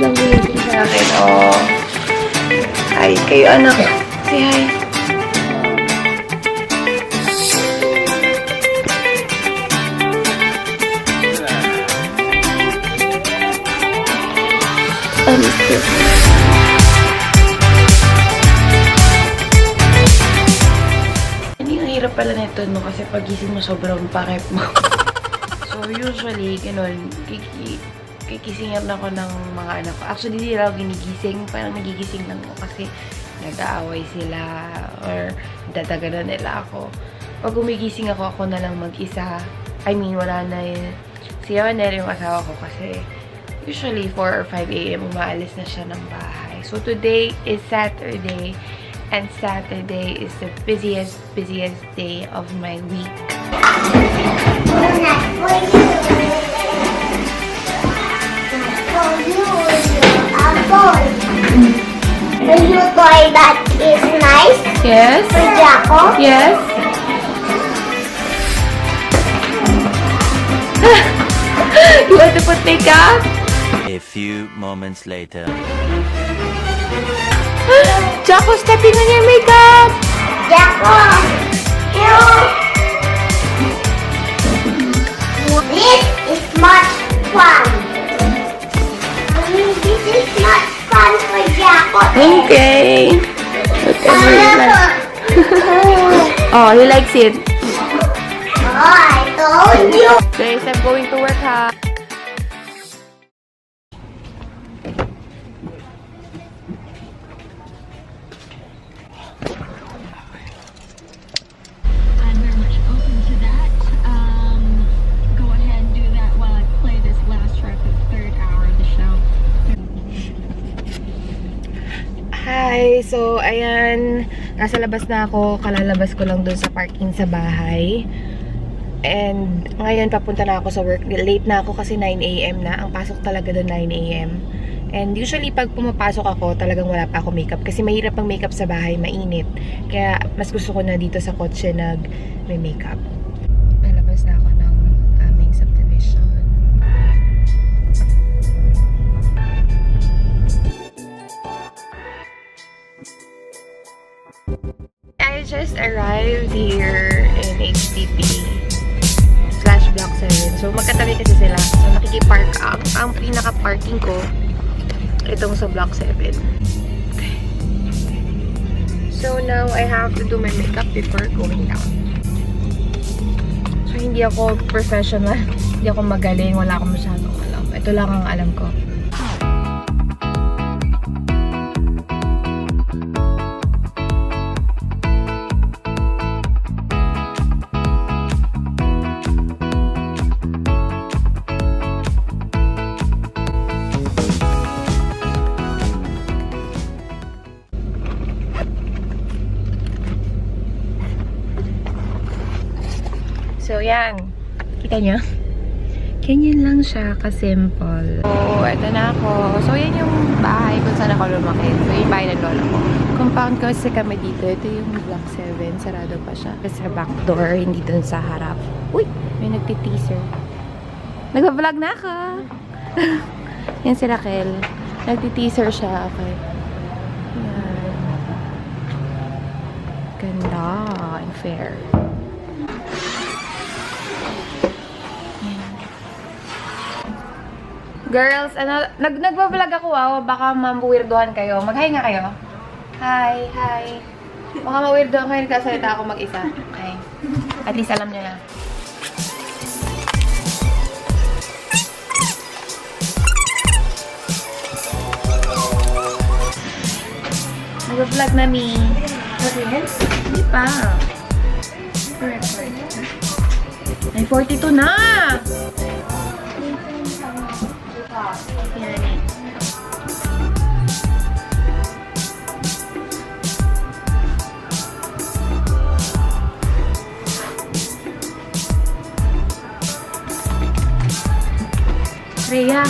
lang gumising sa akin. Oh. Hi, kayo anak. Say hi. Hindi ang hirap pala nito, no? Kasi pagising mo sobrang pakip mo. So, usually, ganun, kikisingan ako ng mga anak ko. Actually, hindi lang ako ginigising. Parang nagigising lang ako kasi nag-aaway sila or dadaganan nila ako. Pag gumigising ako, ako na lang mag-isa. I mean, wala na yun. Si Yonel, yung asawa ko kasi usually 4 or 5 a.m. umaalis na siya ng bahay. So, today is Saturday. And Saturday is the busiest day of my week. The new toy that is nice. Yes. For Jaco. Yes. You want to put makeup? A few moments later. Jaco, stepping on your makeup. Jaco. This is much fun. This is much fun for Jaco. Okay. Whatever you like. Oh, he likes it. Oh, I told you. Guys, I'm going to work, ha? I'm very much open to that. Go ahead and do that while I play this last track of the third hour of the show. Hi! So, ayan. Nasa labas na ako. Kalalabas ko lang dun sa parking sa bahay. And ngayon, papunta na ako sa work. Late na ako kasi 9 a.m. na. Ang pasok talaga doon 9 a.m. And usually, pag pumapasok ako, talagang wala pa ako makeup. Kasi mahirap ang makeup sa bahay, mainit. Kaya, mas gusto ko na dito sa kotse may makeup. Lalabas na ako ng aming subdivision. I just arrived here in HDP / Block 7. So, magkatabi kasi sila. So, nakikipark ang pinaka-parking ko itong sa Block 7. Okay. So, now I have to do my makeup before going down. So, hindi ako professional. Hindi ako magaling. Wala akong masyadong alam. Ito lang ang alam ko. So, yan. Kita nyo? Ganyan lang siya ka-simple. So, eto na ako. So, yan yung bahay kung saan ako lumaki. So, yung bahay ng lola ko. Compound kasi kami dito. Ito yung Block 7. Sarado pa siya. Sa back door, hindi dun sa harap. Uy! May nagti-teaser. Nag-vlog na ako! Yan si Raquel. Nagti-teaser siya. Okay. Yan. Ganda and fair. Girls, ano, nagbablog ako baka ma-weirdohan kayo. Mag-hi nga kayo. Hi, hi. Baka ma-weirdohan kayo, nagkasalita ako mag-isa. Okay. At least alam nyo na. Nag-vlog na mi. Hindi pa. Ay, 42 na! Yan eh. Rhea,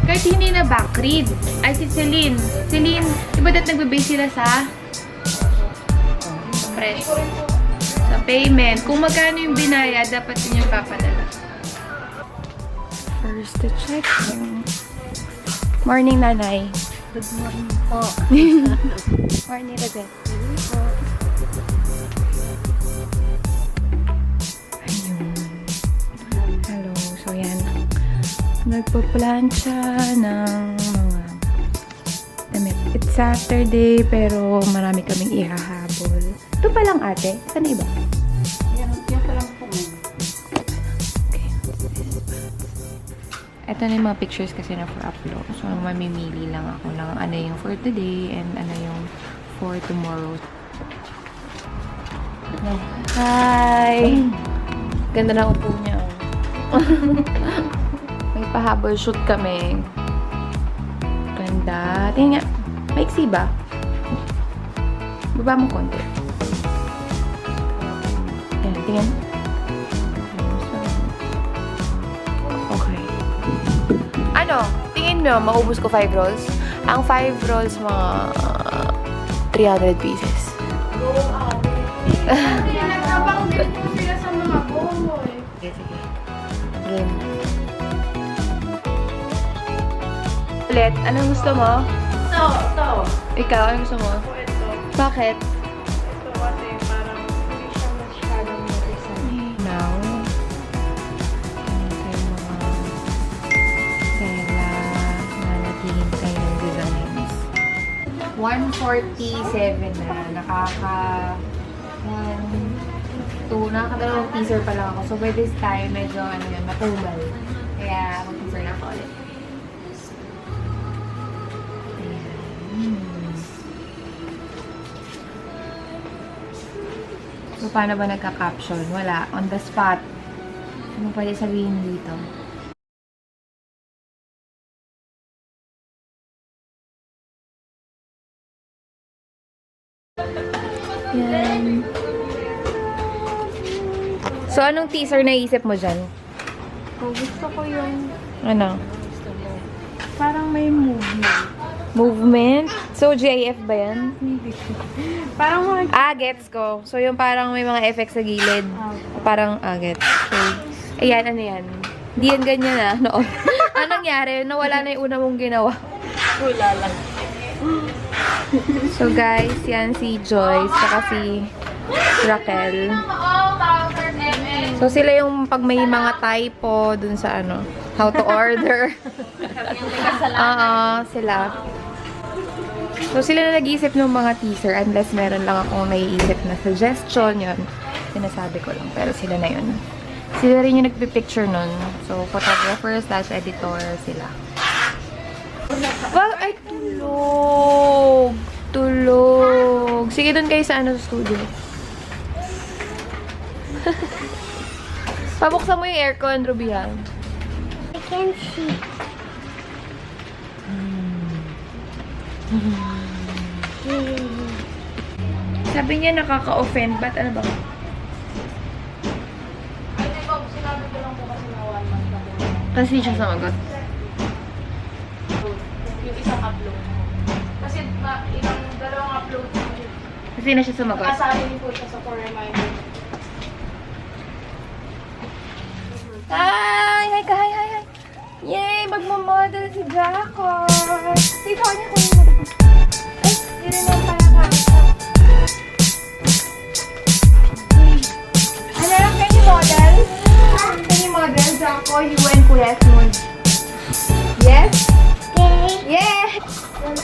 kahit hindi na backread. Ay, si Celine. Celine, diba dat nagbe-base sila sa fresh? Sa payment. Kung magkano yung binaya, dapat yun yung papadala. First to check. Morning, nanay. Good morning po. Morning, Rosette. Ayun. Hello. So, yan. Nagpa-plan siya ng mga damit. It's Saturday, pero marami kaming ihahabol. Ito pa lang, ate. Saan iba? Yan pa lang po. Okay. Ito na yung mga pictures kasi na for upload. So, mamimili lang ako ng ano yung for today and ano yung for tomorrow. Hi! Ganda na upo niya. May pahabol shoot kami. Ganda. Tingnan nga. Maiksi ba? Baba mo konti. Ayan, tingnan. Okay. Ano? Tingin mo, maubos ko 5 rolls? Ang 5 rolls, mga 300 pieces. Nagtabang din po sila sa mga boy. Sige, sige. Game. Ulit, anong gusto mo? Ito. Ikaw, anong gusto mo? Ito. Bakit? Ito kasi parang hindi siya masyadong mag-resign. Now, ito yung mga tela na naghihintay ng designs. 147 na. Nakaka... 1, 2, nakakadalawang teaser pa lang ako. So, by this time, medyo ano yun, matubal. Kaya, mag-teaser na ako ulit. Ayan. So, paano ba nagka-caption? Wala. On the spot. Ano pwede sabihin dito? Yan. So, anong teaser naisip mo dyan? Gusto ko yung Ano? parang may movement. Movement? So, GIF ba yan? Parang mga Gets ko. So, yung parang may mga effects sa gilid. Parang, gets. So, ayan, ano yan? Di yan ganyan ah. Noon. Anong nangyari? Nawala na yung una mong ginawa. wala lang. So, guys, yan si Joyce, saka si Raquel. So, sila yung pag may mga typo dun sa ano, how to order. Sila. So, sila na nag-iisip ng mga teaser unless meron lang akong naiisip na suggestion, yun. Sinasabi ko lang, pero sila na yun. Sila rin yung nagpipicture nun. So, photographer/editor sila. Wag, ay, tulog. Tulog. Sige, dun kayo sa ano, sa studio. Pabuksan mo yung aircon, Rubihan. I can see. Sabi niya nakaka-offend. Ba't ano ba? Kasi siya sumagot. Yung isang upload. Kasi ilang dalawang upload. Kasi na siya sumagot. Kasali din po siya sa for reminder. Hi! Hi ka! Hi! Hi! Hi! Yay! Magmamodel si Jaco! Ikaw niya kung mo. Ay! Yun na lang pala ka. Ano lang kayo model? Can you model, Jaco? You and Kuya Mood. Yes? Okay. Yes!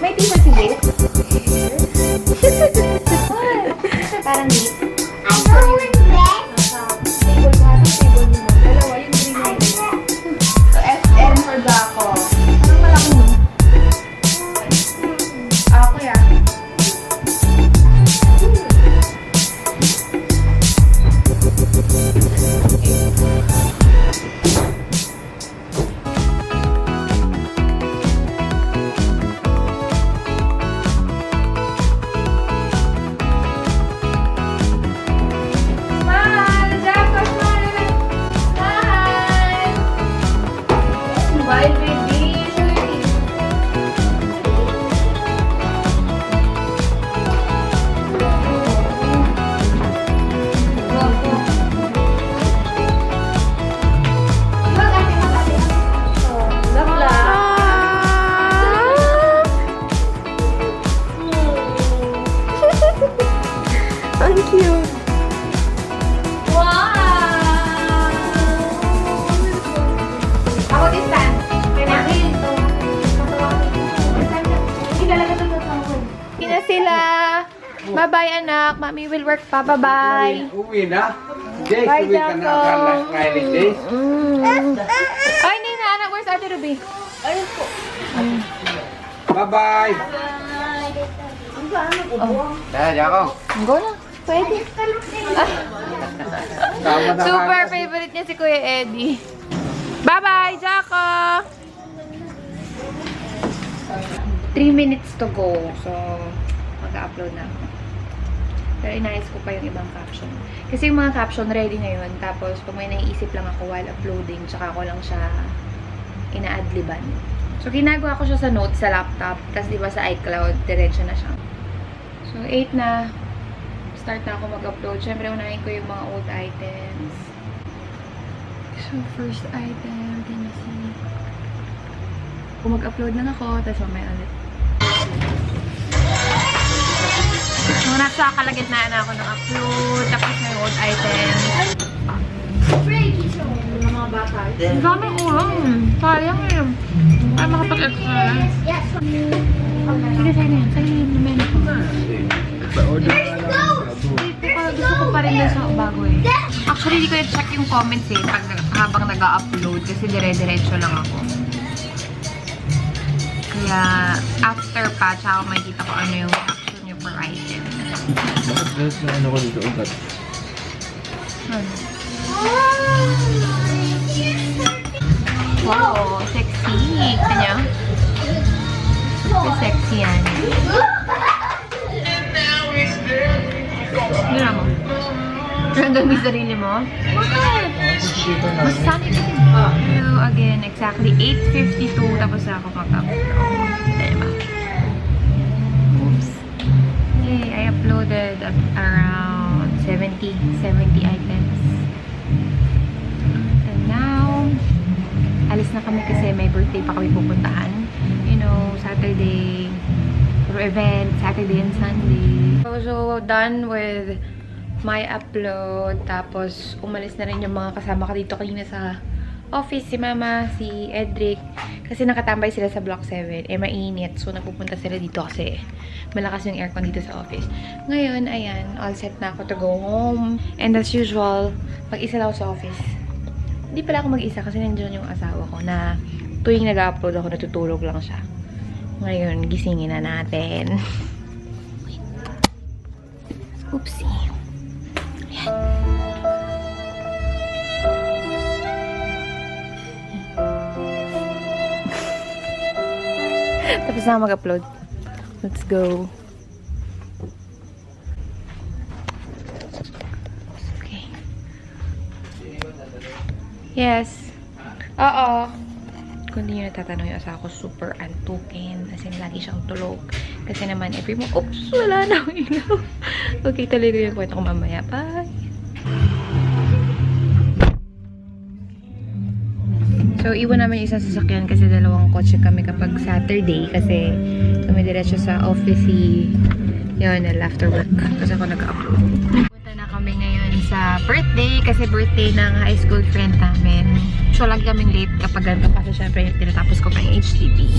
May t-shirt si Liz? Parang Liz. I know it's best. Table ka, table mo. Dalawa yung green na yun. So, SN for Jaco. Anong malaki mo? Ako yan. Bye-bye, anak. Mommy will work pa. Bye-bye. Uwi na. Days, Bye, uwi ka na Jaco. last Friday days. Ay, hindi na, anak. Where's Ate Ruby? Bye-bye. Kaya, Jaco. Go na. Pwede. Tama na Super ka. favorite niya si Kuya Eddie. Bye-bye, Jaco! 3 minutes to go. So, mag-upload na ako. Pero inayos ko pa yung ibang caption. Kasi yung mga caption ready na yun. Tapos, pag may naiisip lang ako while uploading, tsaka ko lang siya ina-adliban. So, ginagawa ko siya sa notes sa laptop. Tapos, di ba sa iCloud, diretso na siya. So, 8 na. Start na ako mag-upload. Siyempre, unahin ko yung mga old items. So, first item, can you see? Kung mag-upload lang ako, tapos mamaya ulit. So, nasa kalagitnaan na ako ng upload, tapos na yung old items. Mga bata. Ang dami ulang. Sayang eh. Ay, makapag-extra. Sige, sige. Sige, naman ako. Gusto ko pa rin na sa bago eh. Actually, hindi ko na-check yung comments eh habang nag-upload kasi dire-diretso lang ako. Kaya, after pa, tsaka makikita ko ano yung action nyo per item. Bakit na ano ko dito ugat? Wow, sexy. Kita nyo? Super sexy yan. Mira mo. Hanggang yung sarili mo? Bakit? Mas sanay ka din. So, again, exactly 8:52 tapos na ako mag-upload. Diba? Oops. Yay, I uploaded around 70 items. And now, alis na kami kasi may birthday pa kami pupuntahan. You know, Saturday, puro event, Saturday and Sunday. So, done with my upload. Tapos, umalis na rin yung mga kasama ko dito kanina sa office. Si Mama, si Edric. Kasi nakatambay sila sa Block 7. Eh, mainit. So, napupunta sila dito kasi malakas yung aircon dito sa office. Ngayon, ayan. All set na ako to go home. And as usual, mag-isa lang ako sa office. Hindi pala ako mag-isa kasi nandiyan yung asawa ko na tuwing nag-upload ako, natutulog lang siya. Ngayon, gisingin na natin. Oopsie. Tapos na mag-upload. Let's go. Okay. Yes. Oo. Kung hindi nyo natatanong yung asawa ko, super antukin. As in, lagi siyang tulog. Kasi naman, every mo, oops, wala na akong ilaw. Okay, tuloy ko yung kwento ko mamaya. Bye! So, iwan namin yung isang sasakyan kasi dalawang kotse kami kapag Saturday. Kasi tumidiretso sa office yun, after work. Kasi ako nag-upload. Punta na kami ngayon sa birthday kasi birthday ng high school friend namin. So, lagi kaming late kapag ganito kasi syempre tinatapos ko pa yung HTP.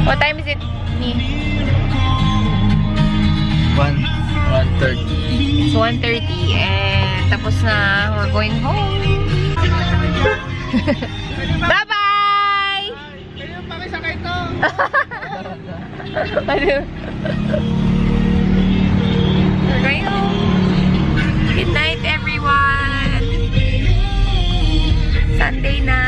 What time is it? 1:30. It's 1:30 and tapos na. We're going home. Bye-bye! Kayo pakisakay to! We're going home. Good night, everyone. Sunday na.